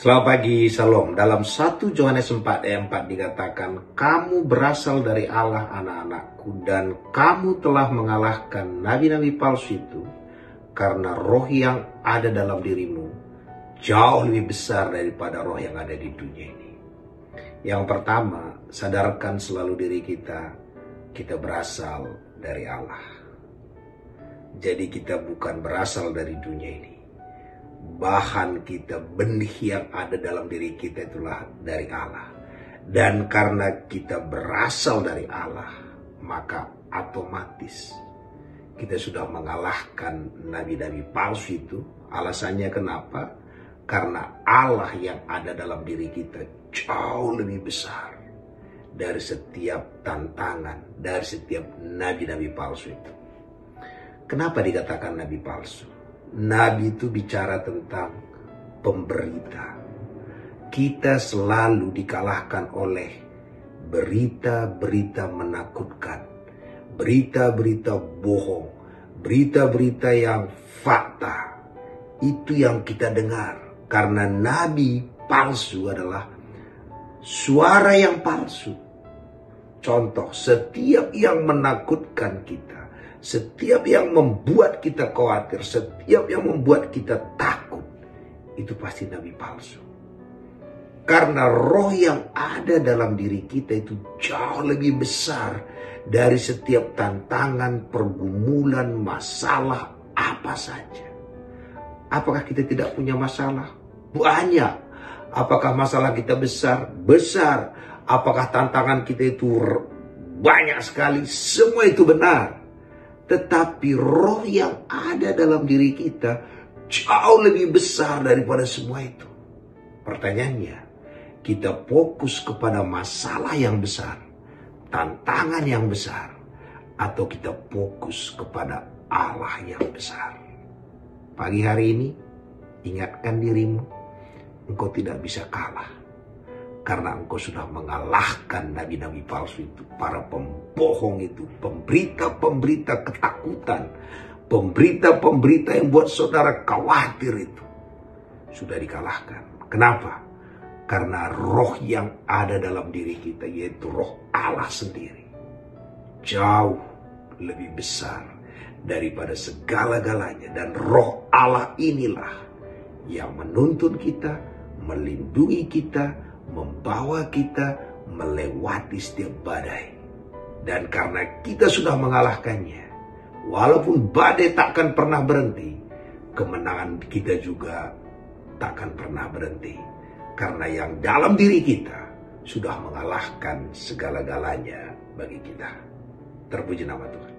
Selamat pagi, Shalom. Dalam 1 Yohanes 4 ayat 4 dikatakan, kamu berasal dari Allah anak-anakku, dan kamu telah mengalahkan nabi-nabi palsu itu, karena roh yang ada dalam dirimu jauh lebih besar daripada roh yang ada di dunia ini. Yang pertama, sadarkan selalu diri kita berasal dari Allah. Jadi kita bukan berasal dari dunia ini. Bahan kita, benih yang ada dalam diri kita itulah dari Allah. Dan karena kita berasal dari Allah, maka otomatis kita sudah mengalahkan nabi-nabi palsu itu. Alasannya kenapa? Karena Allah yang ada dalam diri kita jauh lebih besar dari setiap tantangan, dari setiap nabi-nabi palsu itu. Kenapa dikatakan nabi palsu? Nabi itu bicara tentang pemberita. Kita selalu dikalahkan oleh berita-berita menakutkan, berita-berita bohong, berita-berita yang fakta. Itu yang kita dengar. Karena nabi palsu adalah suara yang palsu. Contoh, setiap yang menakutkan kita, setiap yang membuat kita khawatir, setiap yang membuat kita takut, itu pasti nabi palsu. Karena roh yang ada dalam diri kita itu jauh lebih besar dari setiap tantangan, pergumulan, masalah, apa saja. Apakah kita tidak punya masalah? Banyak. Apakah masalah kita besar? Besar. Apakah tantangan kita itu banyak sekali? Semua itu benar. Tetapi roh yang ada dalam diri kita jauh lebih besar daripada semua itu. Pertanyaannya, kita fokus kepada masalah yang besar, tantangan yang besar, atau kita fokus kepada Allah yang besar? Pagi hari ini, ingatkan dirimu, engkau tidak bisa kalah. Karena engkau sudah mengalahkan nabi-nabi palsu itu, para pembohong itu, pemberita-pemberita ketakutan, pemberita-pemberita yang buat saudara khawatir itu, sudah dikalahkan. Kenapa? Karena roh yang ada dalam diri kita, yaitu roh Allah sendiri, jauh lebih besar daripada segala-galanya. Dan roh Allah inilah yang menuntun kita, melindungi kita, membawa kita melewati setiap badai. Dan karena kita sudah mengalahkannya, walaupun badai takkan pernah berhenti, kemenangan kita juga takkan pernah berhenti. Karena yang dalam diri kita sudah mengalahkan segala-galanya bagi kita. Terpuji nama Tuhan.